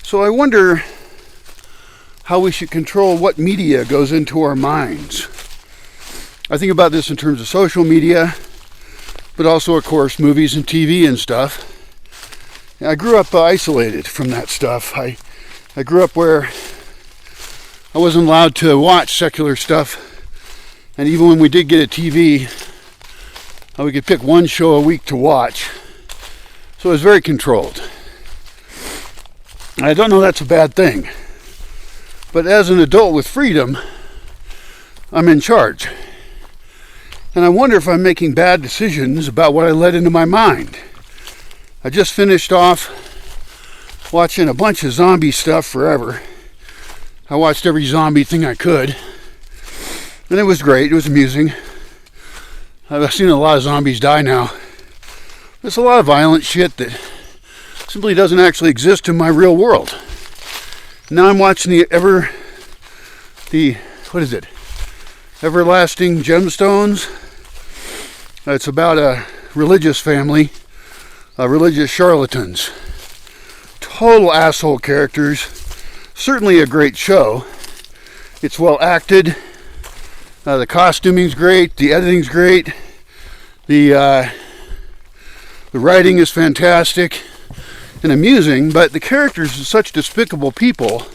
So I wonder how we should control what media goes into our minds. I think about this in terms of social media, but also, of course, movies and TV and stuff. I grew up isolated from that stuff. I grew up where I wasn't allowed to watch secular stuff. And even when we did get a TV, we could pick one show a week to watch. So it was very controlled. I don't know that's a bad thing. But as an adult with freedom, I'm in charge. And I wonder if I'm making bad decisions about what I let into my mind. I just finished off watching a bunch of zombie stuff forever. I watched every zombie thing I could. And it was great. It was amusing. I've seen a lot of zombies die now. There's a lot of violent shit that simply doesn't actually exist in my real world. Now I'm watching Everlasting Gemstones. It's about a religious family, religious charlatans. Total asshole characters. Certainly a great show. It's well acted. The costuming's great. The editing's great. The writing is fantastic and amusing, but the characters are such despicable people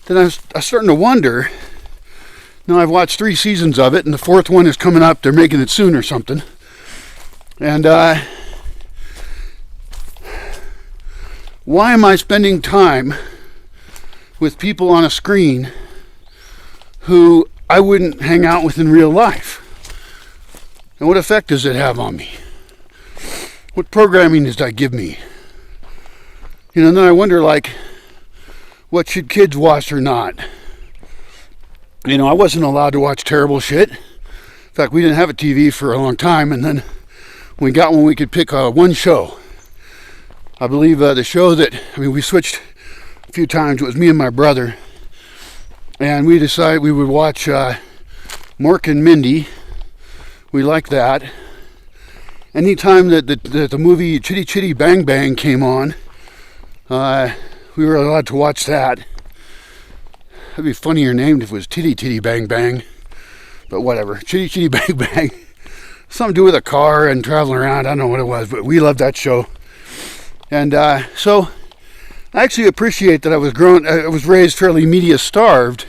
that I'm starting to wonder. Now, I've watched 3 seasons of it, and the 4th one is coming up. They're making it soon or something. And why am I spending time with people on a screen who I wouldn't hang out with in real life? And what effect does it have on me? What programming does that give me? And then I wonder, what should kids watch or not? I wasn't allowed to watch terrible shit. In fact, we didn't have a TV for a long time, and then we got one we could pick one show. I believe the show we switched a few times. It was me and my brother, and we decided we would watch Mork and Mindy. We liked that. Anytime that the movie Chitty Chitty Bang Bang came on, we were allowed to watch that. That'd be funnier named if it was Titty Titty Bang Bang. But whatever. Chitty Chitty Bang Bang. Something to do with a car and traveling around. I don't know what it was, but we loved that show. And so I actually appreciate that I was raised fairly media starved,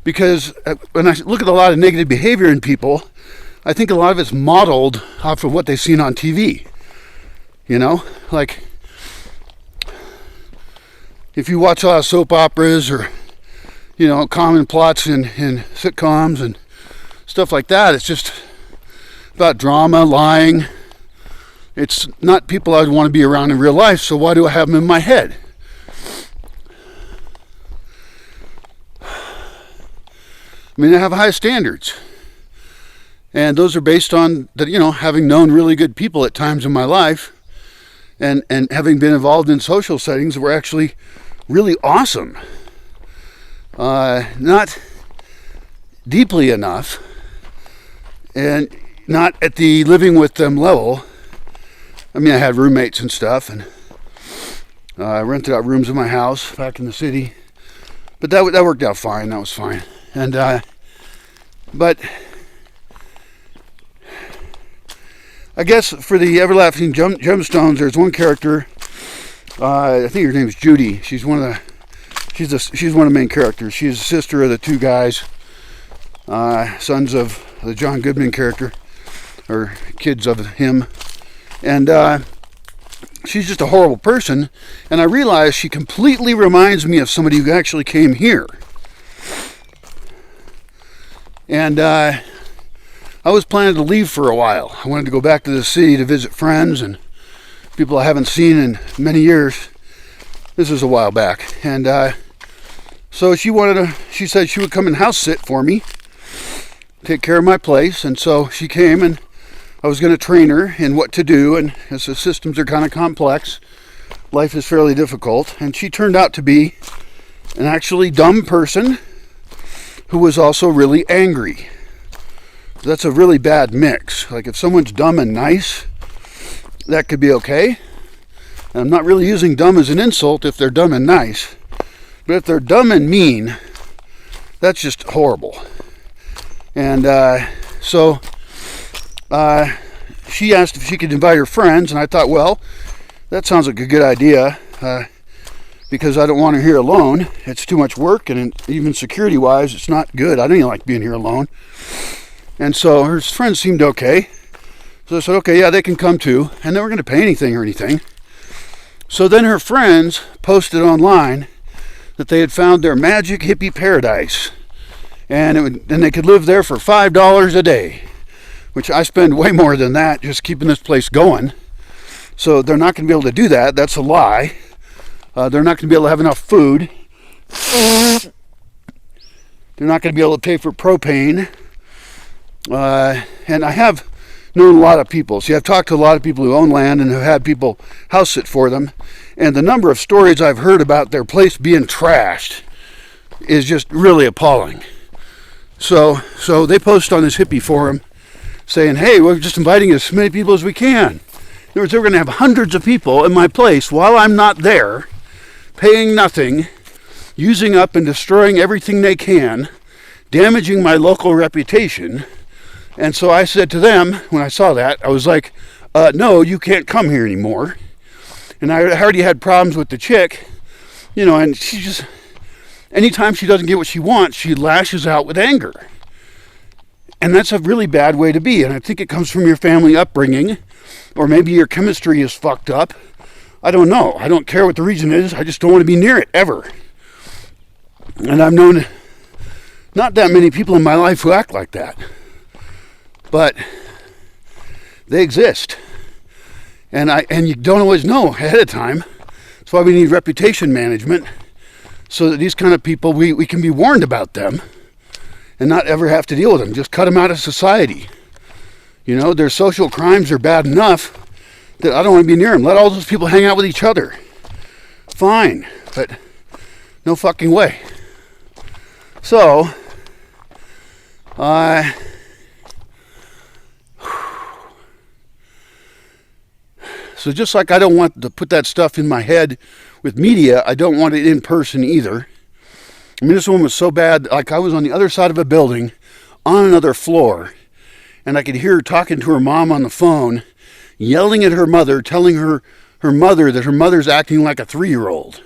because when I look at a lot of negative behavior in people, I think a lot of it's modeled off of what they've seen on TV. If you watch a lot of soap operas or, common plots in sitcoms and stuff like that, it's just about drama, lying. It's not people I'd want to be around in real life, so why do I have them in my head? I have high standards. And those are based on having known really good people at times in my life, and having been involved in social settings that were actually really awesome. Not deeply enough, and not at the living with them level. I had roommates and stuff, and I rented out rooms in my house back in the city. But that worked out fine. That was fine. And but I guess for the Everlasting Gemstones, there's one character. I think her name is Judy. She's one of the main characters. She's the sister of the 2 guys, sons of the John Goodman character, or kids of him. And she's just a horrible person. And I realize she completely reminds me of somebody who actually came here. And I was planning to leave for a while. I wanted to go back to the city to visit friends and people I haven't seen in many years. This was a while back. And so she said she would come and house sit for me, take care of my place. And so she came, and I was going to train her in what to do. And as the systems are kind of complex, life is fairly difficult. And she turned out to be an actually dumb person who was also really angry. That's a really bad mix. If someone's dumb and nice, that could be okay. And I'm not really using dumb as an insult if they're dumb and nice. But if they're dumb and mean, that's just horrible. And so she asked if she could invite her friends, and I thought, well, that sounds like a good idea, because I don't want her here alone. It's too much work, and even security-wise, it's not good. I don't even like being here alone. And so her friends seemed okay. So I said, okay, yeah, they can come too. And they weren't going to pay anything or anything. So then her friends posted online that they had found their magic hippie paradise. And they could live there for $5 a day, which I spend way more than that just keeping this place going. So they're not going to be able to do that. That's a lie. They're not going to be able to have enough food. They're not going to be able to pay for propane. And I have known a lot of people. See, I've talked to a lot of people who own land and have had people house sit for them. And the number of stories I've heard about their place being trashed is just really appalling. So they post on this hippie forum saying, hey, we're just inviting as many people as we can. In other words, they're going to have hundreds of people in my place while I'm not there, paying nothing, using up and destroying everything they can, damaging my local reputation. And so I said to them, when I saw that, I was like, no, you can't come here anymore. And I already had problems with the chick, and she just, anytime she doesn't get what she wants, she lashes out with anger. And that's a really bad way to be. And I think it comes from your family upbringing, or maybe your chemistry is fucked up. I don't know. I don't care what the reason is. I just don't want to be near it, ever. And I've known not that many people in my life who act like that. But they exist. And you don't always know ahead of time. That's why we need reputation management, so that these kind of people, we can be warned about them and not ever have to deal with them. Just cut them out of society. Their social crimes are bad enough that I don't want to be near them. Let all those people hang out with each other. Fine, but no fucking way. So, so just like I don't want to put that stuff in my head with media, I don't want it in person either. I mean, this one was so bad, like I was on the other side of a building on another floor, and I could hear her talking to her mom on the phone, yelling at her mother, telling her mother that her mother's acting like a 3-year-old.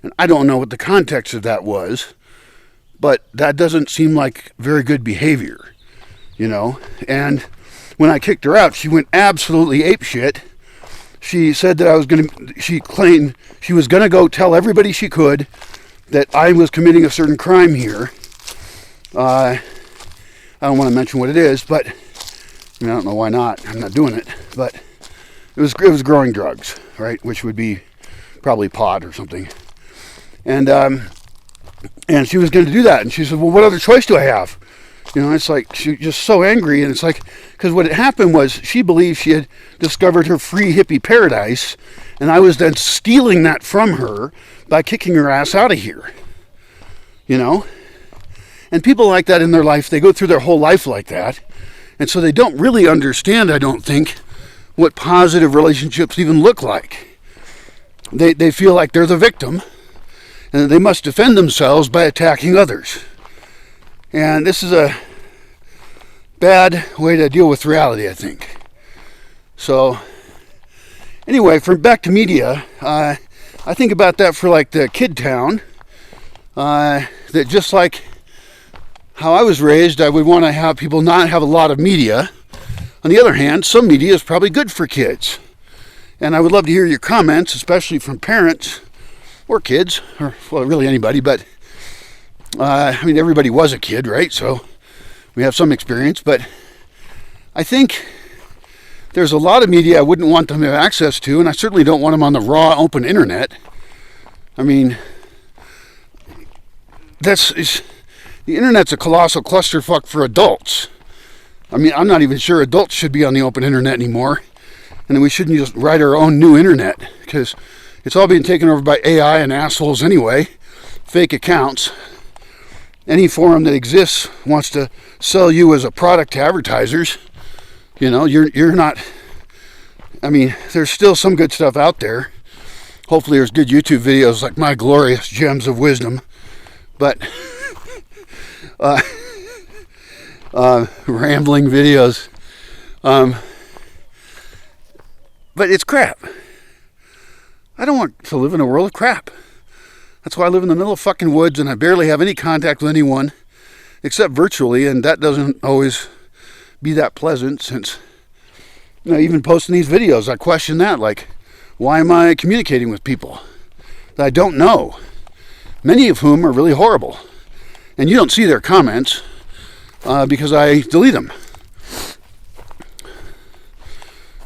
And I don't know what the context of that was, but that doesn't seem like very good behavior, And when I kicked her out, she went absolutely apeshit. She said that she claimed she was going to go tell everybody she could that I was committing a certain crime here. I don't want to mention what it is, but I don't know why not. I'm not doing it. But it was growing drugs, right? Which would be probably pot or something. And she was going to do that. And she said, well, what other choice do I have? It's like she's just so angry. And it's like, because what had happened was she believed she had discovered her free hippie paradise. And I was then stealing that from her by kicking her ass out of here. And people like that in their life, they go through their whole life like that. And so they don't really understand, I don't think, what positive relationships even look like. They feel like they're the victim, and they must defend themselves by attacking others. And this is a bad way to deal with reality, I think. So, anyway, back to media, I think about that for like the kid town, that just like how I was raised, I would want to have people not have a lot of media. On the other hand, some media is probably good for kids. And I would love to hear your comments, especially from parents or kids, or well, really anybody, but everybody was a kid, right? So we have some experience, but I think there's a lot of media I wouldn't want them to have access to, and I certainly don't want them on the raw, open internet. The internet's a colossal clusterfuck for adults. I'm not even sure adults should be on the open internet anymore, and we shouldn't just write our own new internet, because it's all being taken over by AI and assholes anyway, fake accounts. Any forum that exists wants to sell you as a product to advertisers. You're not, there's still some good stuff out there, hopefully there's good YouTube videos like my glorious gems of wisdom. But rambling videos. But it's crap. I don't want to live in a world of crap. That's why I live in the middle of fucking woods and I barely have any contact with anyone except virtually, and that doesn't always be that pleasant since, even posting these videos, I question that. Like, why am I communicating with people that I don't know? Many of whom are really horrible. And you don't see their comments because I delete them.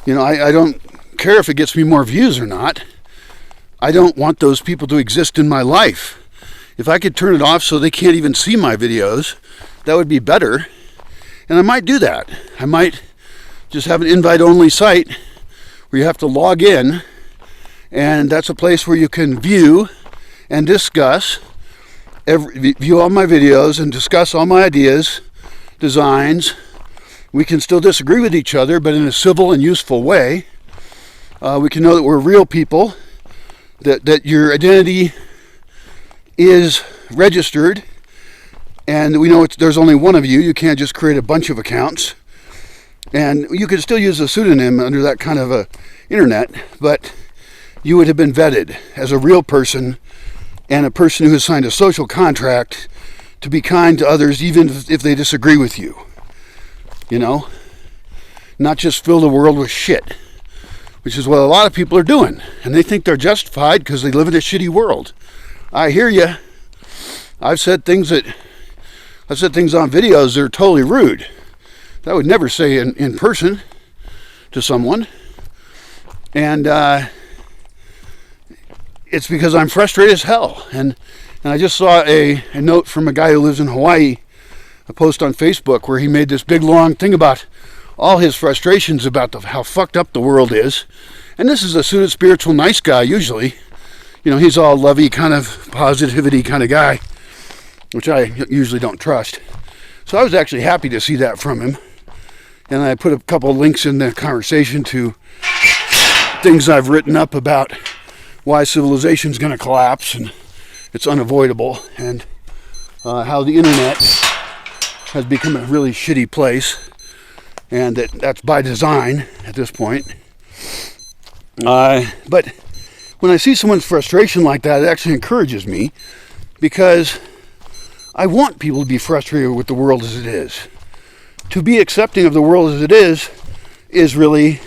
I don't care if it gets me more views or not. I don't want those people to exist in my life. If I could turn it off so they can't even see my videos, that would be better. And I might do that. I might just have an invite-only site where you have to log in, and that's a place where you can view and discuss, view all my videos and discuss all my ideas, designs. We can still disagree with each other, but in a civil and useful way. We can know that we're real people, that your identity is registered, and we know there's only one of you. You can't just create a bunch of accounts. And you could still use a pseudonym under that kind of a internet, but you would have been vetted as a real person and a person who has signed a social contract to be kind to others even if they disagree with you. Not just fill the world with shit, which is what a lot of people are doing. And they think they're justified because they live in a shitty world. I hear you. I've said things on videos that are totally rude. That I would never say in person to someone. And it's because I'm frustrated as hell. And I just saw a note from a guy who lives in Hawaii, a post on Facebook where he made this big long thing about all his frustrations about how fucked up the world is. And this is a pseudo spiritual nice guy usually. He's all lovey, kind of positivity kind of guy, which I usually don't trust. So I was actually happy to see that from him. And I put a couple of links in the conversation to things I've written up about why civilization's going to collapse and it's unavoidable, and how the internet has become a really shitty place, and that's by design at this point. But when I see someone's frustration like that, it actually encourages me, because I want people to be frustrated with the world as it is. To be accepting of the world as it is really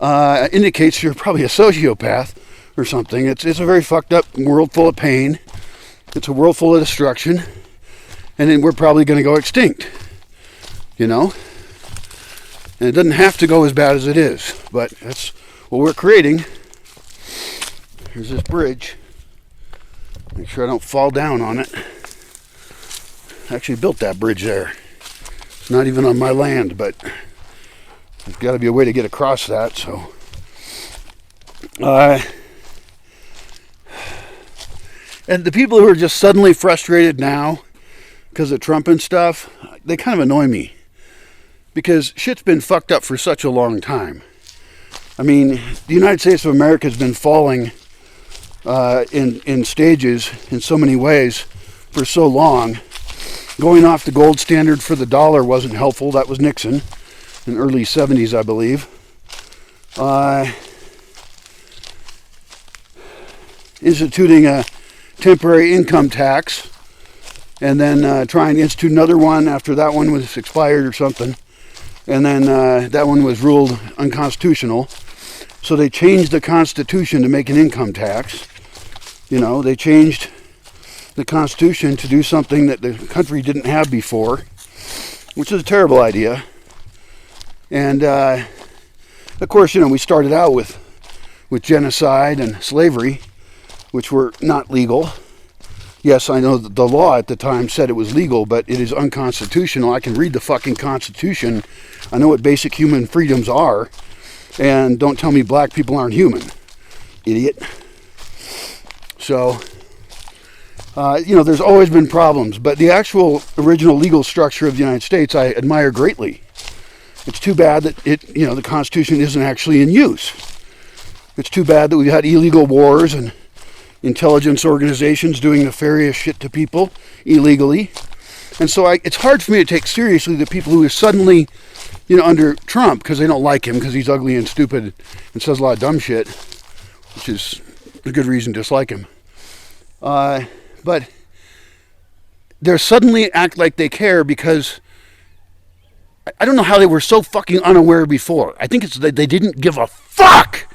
indicates you're probably a sociopath or something. It's a very fucked up world full of pain. It's a world full of destruction, and then we're probably going to go extinct. And it doesn't have to go as bad as it is, but that's what we're creating. Here's this bridge. Make sure I don't fall down on it. I actually built that bridge there. It's not even on my land, but there's got to be a way to get across that. So, and the people who are just suddenly frustrated now because of Trump and stuff, they kind of annoy me, because shit's been fucked up for such a long time. I mean, the United States of America has been falling in stages in so many ways for so long. Going off the gold standard for the dollar wasn't helpful. That was Nixon in the early 70s, I believe. Instituting a temporary income tax, and then trying to institute another one after that one was expired or something. And then that one was ruled unconstitutional. So they changed the Constitution to make an income tax. They changed the Constitution to do something that the country didn't have before, which is a terrible idea. And of course, we started out with genocide and slavery, which were not legal. Yes, I know that the law at the time said it was legal, but it is unconstitutional. I can read the fucking Constitution. I know what basic human freedoms are. And don't tell me black people aren't human, idiot. So, there's always been problems, but the actual original legal structure of the United States I admire greatly. It's too bad that the Constitution isn't actually in use. It's too bad that we've had illegal wars and intelligence organizations doing nefarious shit to people illegally. And so it's hard for me to take seriously the people who are suddenly, under Trump, because they don't like him, because he's ugly and stupid and says a lot of dumb shit, which is a good reason to dislike him. But they suddenly act like they care because I don't know how they were so fucking unaware before. I think it's that they didn't give a fuck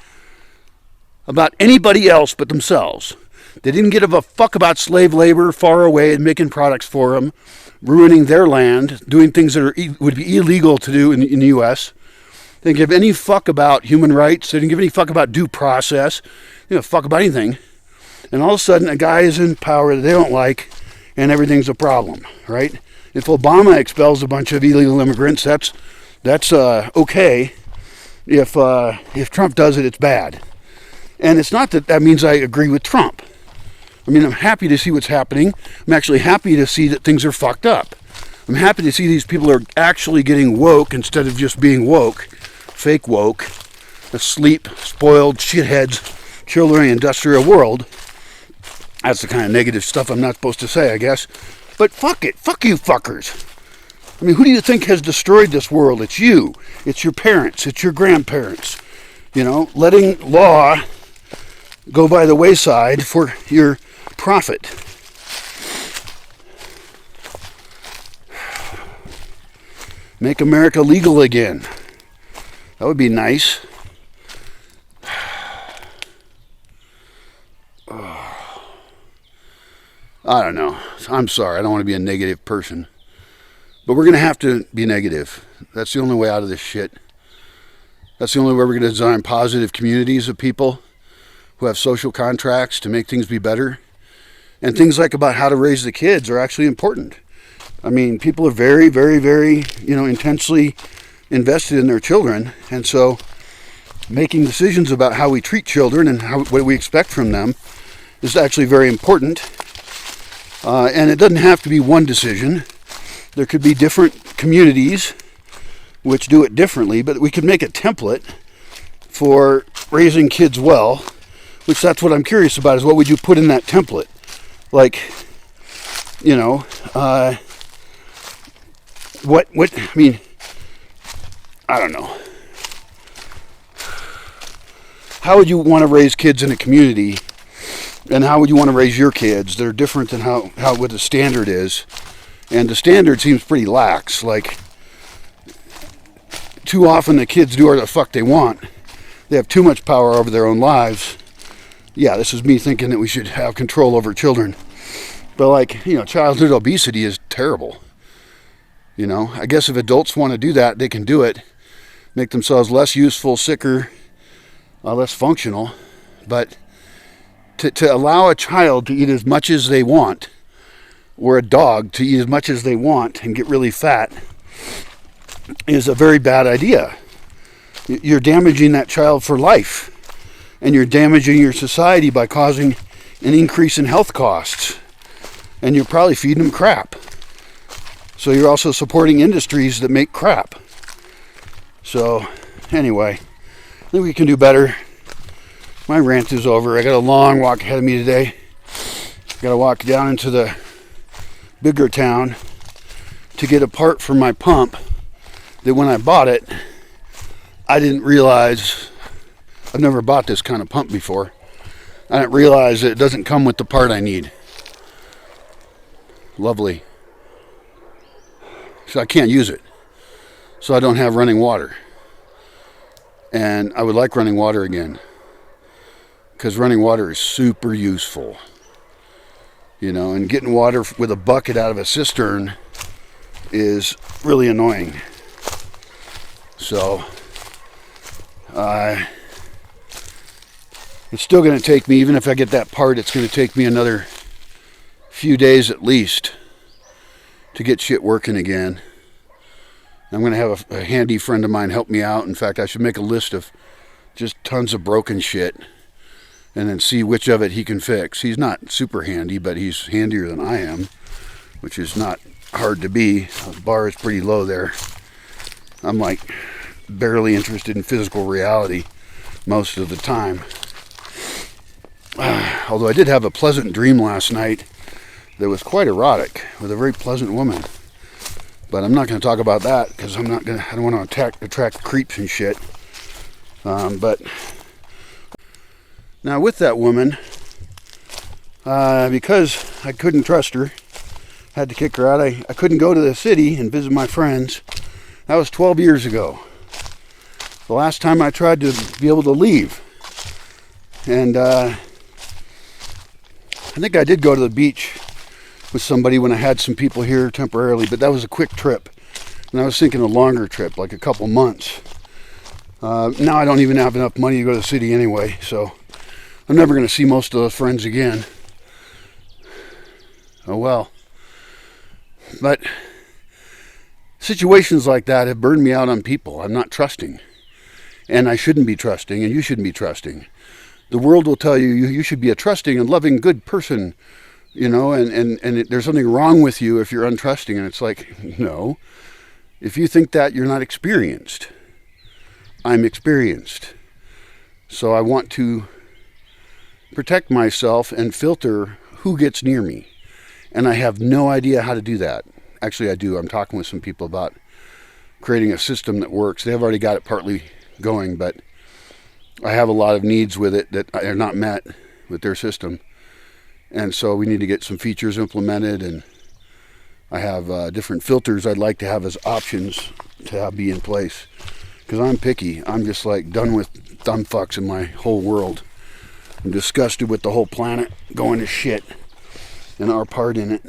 about anybody else but themselves. They didn't give a fuck about slave labor far away and making products for them, ruining their land, doing things that would be illegal to do in the U.S. They didn't give any fuck about human rights. They didn't give any fuck about due process. They didn't fuck about anything. And all of a sudden, a guy is in power that they don't like, and everything's a problem, right? If Obama expels a bunch of illegal immigrants, that's okay. If Trump does it, it's bad. And it's not that means I agree with Trump. I mean, I'm happy to see what's happening. I'm actually happy to see that things are fucked up. I'm happy to see these people are actually getting woke instead of just being woke, fake woke, asleep, spoiled shitheads, children in the industrial world. That's the kind of negative stuff I'm not supposed to say, I guess. But fuck it. Fuck you fuckers. I mean, who do you think has destroyed this world? It's you. It's your parents. It's your grandparents. Letting law go by the wayside for your profit. Make America legal again. That would be nice. I don't know. I'm sorry. I don't want to be a negative person. But we're going to have to be negative. That's the only way out of this shit. That's the only way we're going to design positive communities of people who have social contracts to make things be better. And things like about how to raise the kids are actually important. I mean, people are very, very, very, intensely invested in their children. And so making decisions about how we treat children and what we expect from them is actually very important. And it doesn't have to be one decision. There could be different communities which do it differently, but we could make a template for raising kids well, which that's what I'm curious about, is what would you put in that template? Like, I don't know. How would you want to raise kids in a community? And how would you want to raise your kids? They're different than what the standard is. And the standard seems pretty lax. Like, too often the kids do whatever the fuck they want. They have too much power over their own lives. Yeah, this is me thinking that we should have control over children. But childhood obesity is terrible. I guess if adults want to do that, they can do it. Make themselves less useful, sicker, less functional. But to allow a child to eat as much as they want, or a dog to eat as much as they want and get really fat, is a very bad idea. You're damaging that child for life, and you're damaging your society by causing an increase in health costs, and you're probably feeding them crap. So you're also supporting industries that make crap. So anyway, I think we can do better. My rant is over. I got a long walk ahead of me today. Got to walk down into the bigger town to get a part for my pump that when I bought it, I didn't realize. I've never bought this kind of pump before. I didn't realize that it doesn't come with the part I need. Lovely. So I can't use it. So I don't have running water. And I would like running water again. Because running water is super useful. And getting water with a bucket out of a cistern is really annoying. So, it's still going to take me, even if I get that part, it's going to take me another few days at least to get shit working again. I'm going to have a handy friend of mine help me out. In fact, I should make a list of just tons of broken shit and then see which of it he can fix. He's not super handy, but he's handier than I am, which is not hard to be. The bar is pretty low there. I'm barely interested in physical reality. most of the time. Although I did have a pleasant dream last night that was quite erotic with a very pleasant woman. But I'm not going to talk about that because I don't want to attract creeps and shit. But now with that woman, because I couldn't trust her, had to kick her out. I couldn't go to the city and visit my friends. That was 12 years ago. The last time I tried to be able to leave. And I think I did go to the beach with somebody when I had some people here temporarily, but that was a quick trip. And I was thinking a longer trip, like a couple months. Now I don't even have enough money to go to the city anyway, so I'm never going to see most of those friends again. Oh well. But situations like that have burned me out on people. I'm not trusting. And I shouldn't be trusting, and you shouldn't be trusting. The world will tell you you should be a trusting and loving good person, you know, and there's something wrong with you if you're untrusting. And it's like, no. If you think that, you're not experienced. I'm experienced. So I want to protect myself and filter who gets near me. And I have no idea how to do that. Actually, I do. I'm talking with some people about creating a system that works. They've already got it partly going, but I have a lot of needs with it that are not met with their system. And so we need to get some features implemented, and I have different filters I'd like to have as options to have be in place. Because I'm picky. I'm just like done with dumb fucks in my whole world. I'm disgusted with the whole planet going to shit and our part in it.